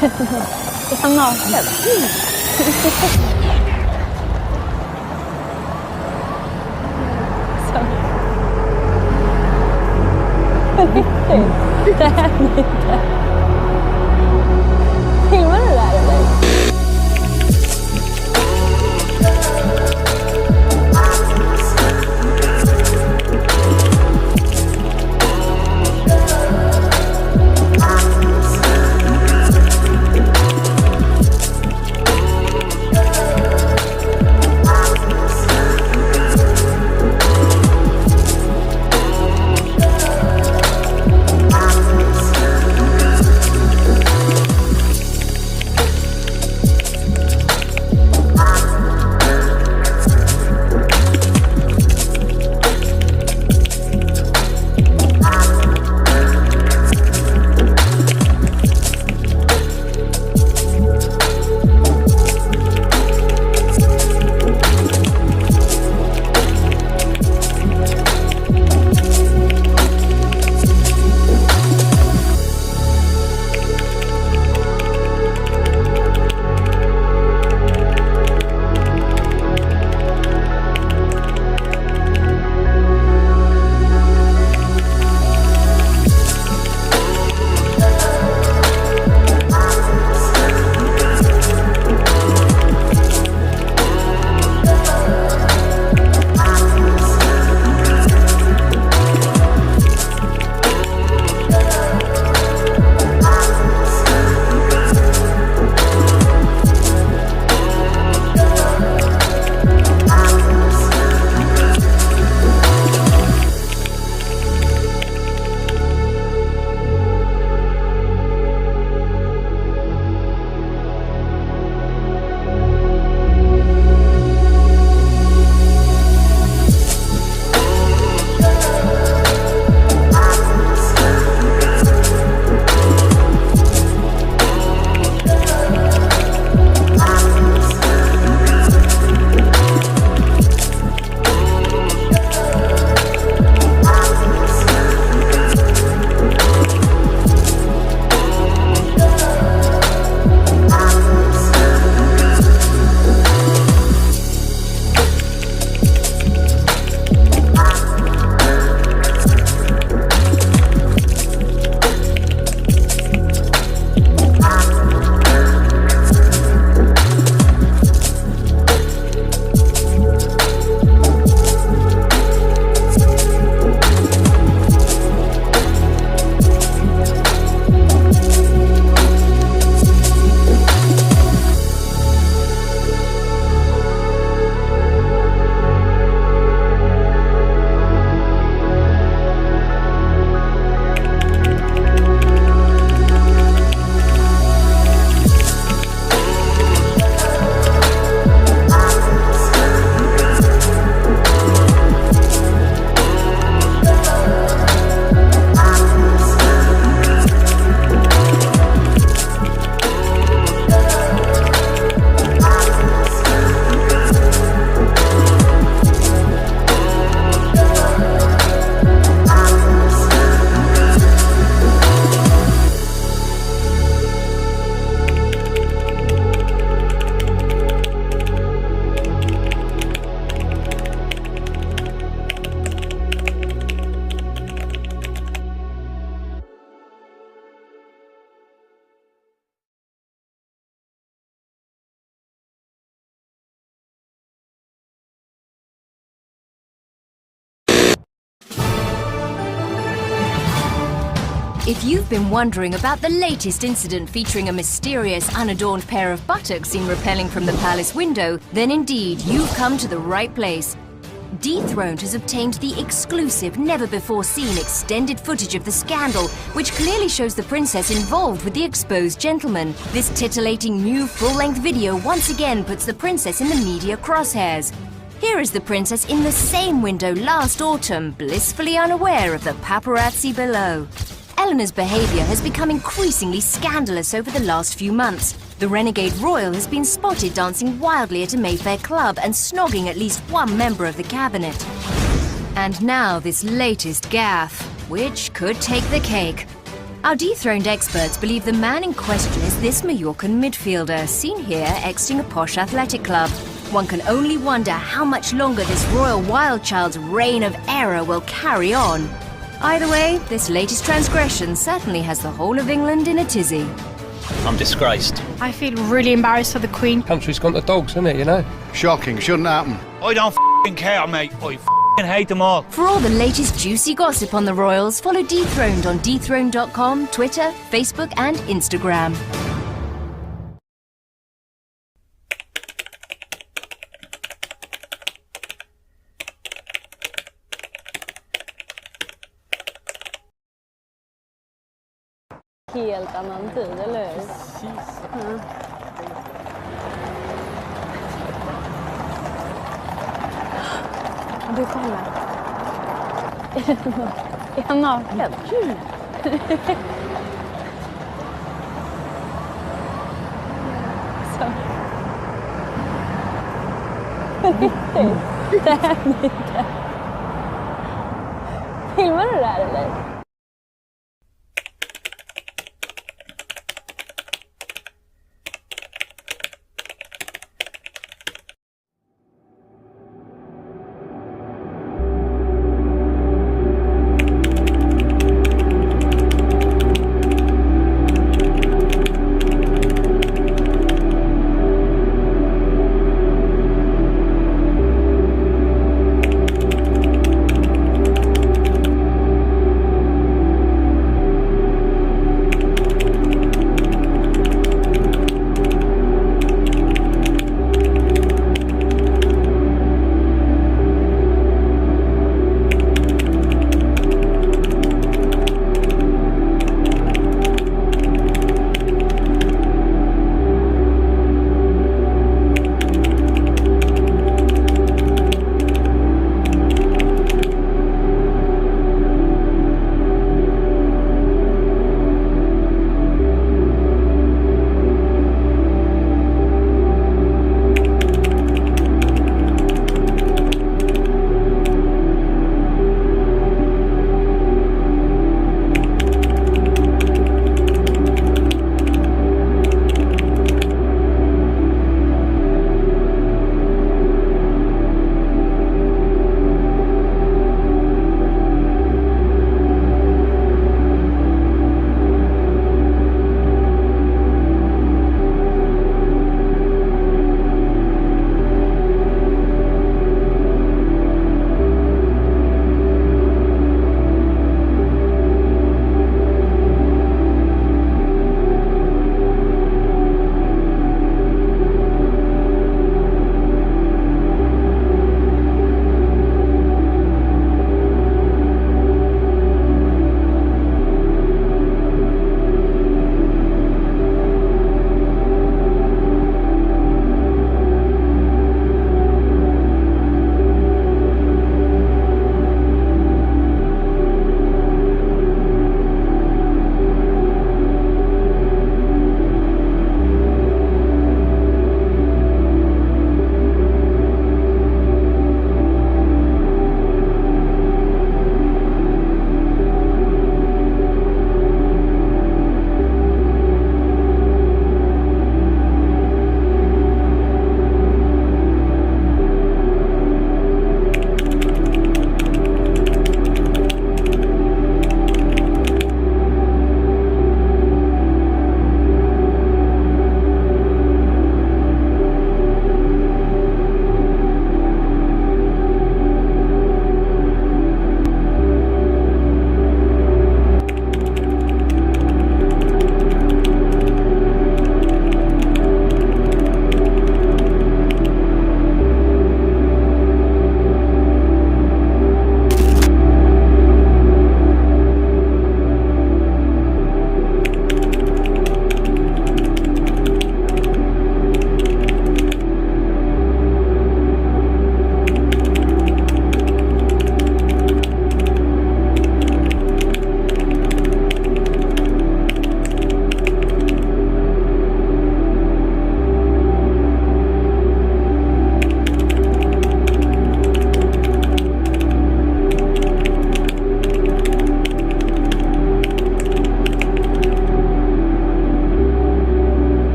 ข้างนอกแบบHimmelräder. If you've been wondering about the latest incident featuring a mysterious, unadorned pair of buttocks seen rappelling from the palace window, then indeed you've come to the right place. Dethroned has obtained the exclusive, never-before-seen extended footage of the scandal, which clearly shows the princess involved with the exposed gentleman. This titillating new full-length video once again puts the princess in the media crosshairs. Here is the princess in the same window last autumn, blissfully unaware of the paparazzi below. Eleanor's behavior has become increasingly scandalous over the last few months. The renegade royal has been spotted dancing wildly at a Mayfair club and snogging at least one member of the cabinet. And now this latest gaffe, which could take the cake. Our dethroned experts believe the man in question is this Mallorcan midfielder, seen here exiting a posh athletic club. One can only wonder how much longer this royal wild child's reign of error will carry on. Either way, this latest transgression certainly has the whole of England in a tizzy. I'm disgraced. I feel really embarrassed for the Queen. Country's gone to dogs, isn't it, you know? Shocking, shouldn't happen. I don't f***ing care, mate. I f***ing hate them all. For all the latest juicy gossip on the royals, follow Dethroned on dethrone.com, Twitter, Facebook and Instagram. Helt annan tid, eller hur? Precis. Mm. Du kollar. Är han naken? Så. Riktigt. Det här är inte. Filmar du det här eller?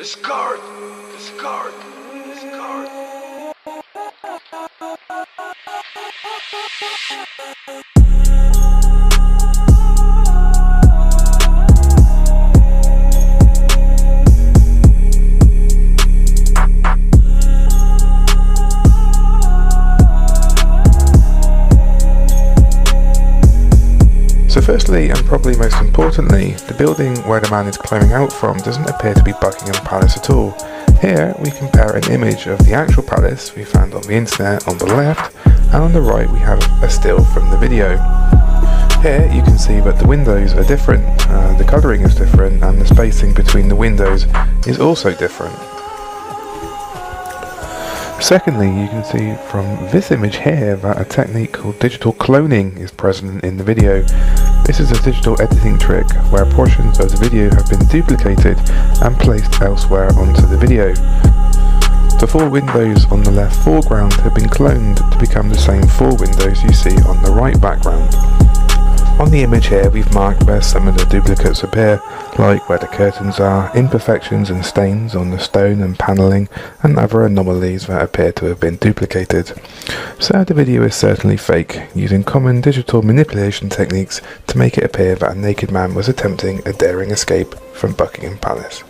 Discard! Discard! Discard! So firstly, and probably most importantly, the building where the man is climbing out from doesn't appear to be Buckingham Palace at all. Here we compare an image of the actual palace we found on the internet on the left, and on the right we have a still from the video. Here you can see that the windows are different, the colouring is different, and the spacing between the windows is also different. Secondly, you can see from this image here that a technique called digital cloning is present in the video. This is a digital editing trick where portions of the video have been duplicated and placed elsewhere onto the video. The four windows on the left foreground have been cloned to become the same four windows you see on the right background. On the image here we've marked where some of the duplicates appear, like where the curtains are, imperfections and stains on the stone and panelling, and other anomalies that appear to have been duplicated. So the video is certainly fake, using common digital manipulation techniques to make it appear that a naked man was attempting a daring escape from Buckingham Palace.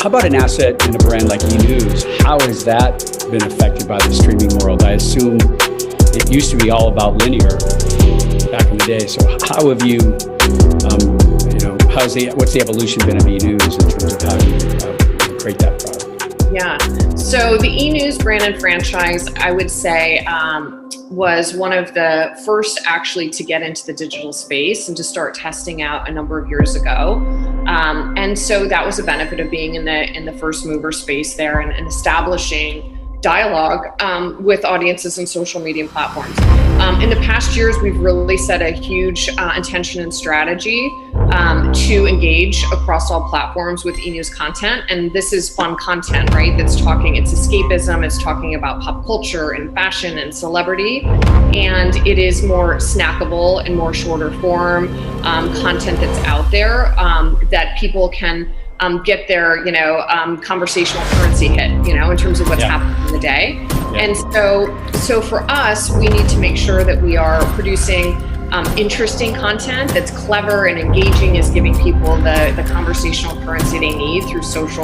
How about an asset in a brand like eNews? How has that been affected by the streaming world? I assume it used to be all about linear back in the day. So how have you, what's the evolution been of eNews in terms of how you create that product? Yeah, so the eNews brand and franchise, I would say, was one of the first actually to get into the digital space and to start testing out a number of years ago. And so that was a benefit of being in the first mover space there and establishing dialogue with audiences and social media platforms. In the past years, we've really set a huge intention and strategy to engage across all platforms with eNews content. And this is fun content, right? It's escapism, it's talking about pop culture and fashion and celebrity. And it is more snackable and more shorter form content that's out there that people can get their, conversational currency hit, in terms of what's happening in the day. Yeah. And so for us, we need to make sure that we are producing interesting content that's clever and engaging, is giving people the conversational currency they need through social,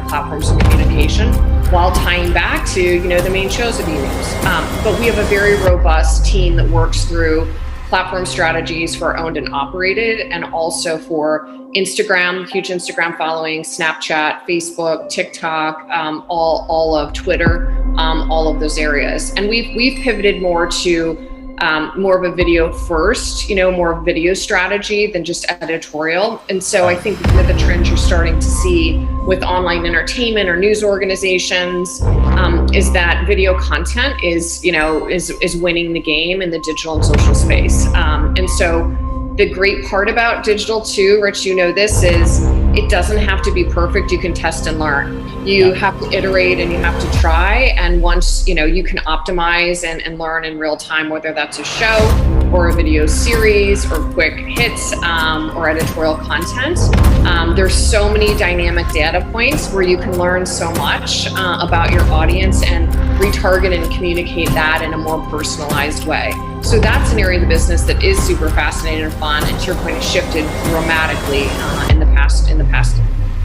platforms of communication, while tying back to, the main shows of eNews. But we have a very robust team that works through platform strategies for owned and operated, and also for Instagram, huge Instagram following, Snapchat, Facebook, TikTok, all of Twitter, all of those areas. And we've pivoted more to more of a video first, more video strategy than just editorial. And so I think one of the trends you're starting to see with online entertainment or news organizations is that video content is winning the game in the digital and social space. And so the great part about digital too, Rich, this, is it doesn't have to be perfect. You can test and learn. You have to iterate and you have to try. And once, you can optimize and learn in real time, whether that's a show or a video series or quick hits or editorial content. There's so many dynamic data points where you can learn so much about your audience and retarget and communicate that in a more personalized way. So that's an area of the business that is super fascinating and fun, and to your point, has shifted dramatically in the past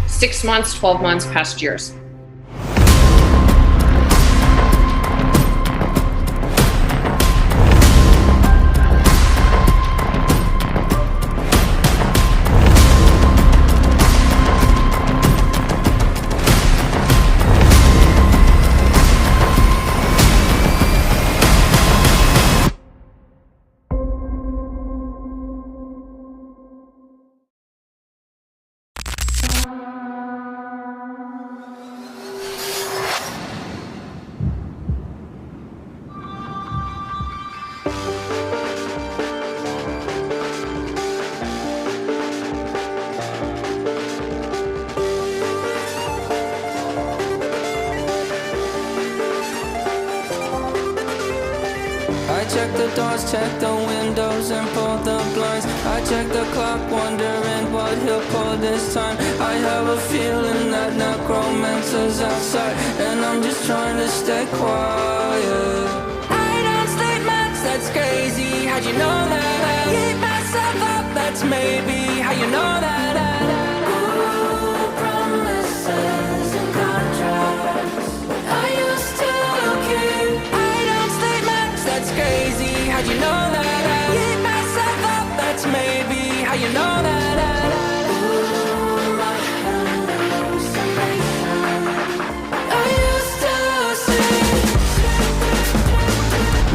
6 months, 12 months, past years. check the doors, check the windows and pull the blinds. I check the clock, wondering what he'll pull this time. I have a feeling that necromancer's outside, and I'm just trying to stay quiet. I don't sleep much, that's crazy. How'd you know that? Keep myself up, that's maybe how you know that. Ooh, promises and contracts I used to keep. I don't sleep much, that's crazy. How'd you know that? Keep myself up, that's maybe how you know that. Ooh, my hallucination I used to see.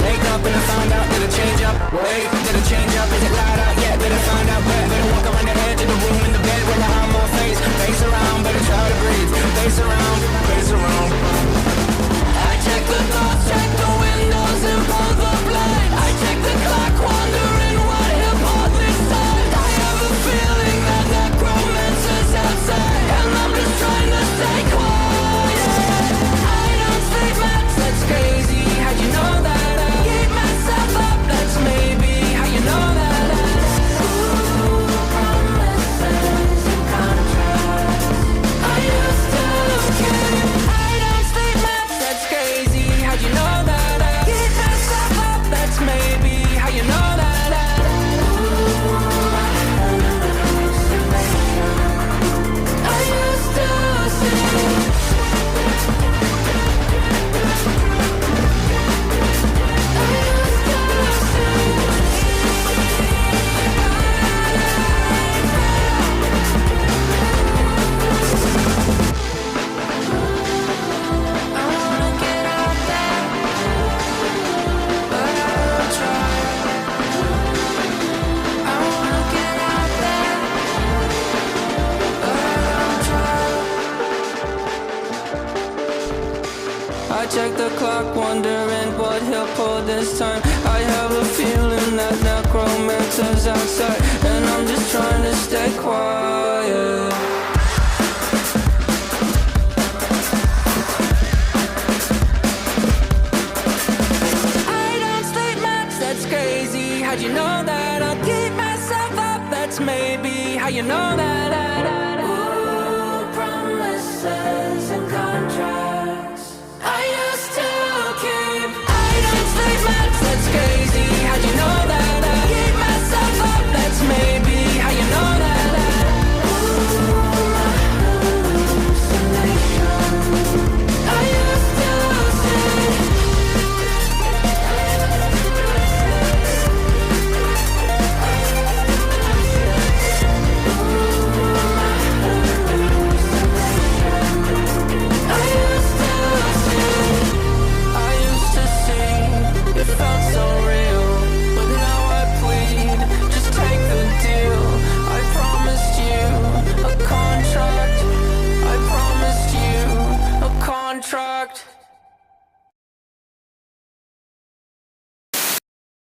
Wake up and I found out, did it change up? Wait, did it change up? Is it light out? Yeah, did it find out where? Better walk around the edge of the room in the bed where I have my face. Face around, better try to breathe. Face around, face around. I check the doors, check the windows and pull the blinds. I check the clock, wondering what he'll pull this time. I have a feeling that necromancer's outside, and I'm just trying to stay quiet. I don't sleep much, that's crazy. How'd you know that? I keep myself up, that's maybe how you know that. the clock, wondering what he'll pull this time. I have a feeling that necromancer's outside, and I'm just trying to stay quiet. How'd you know that I'll keep myself up? That's maybe how you know that. Ooh, promises and contracts I used to keep. I don't sleep much, that's crazy.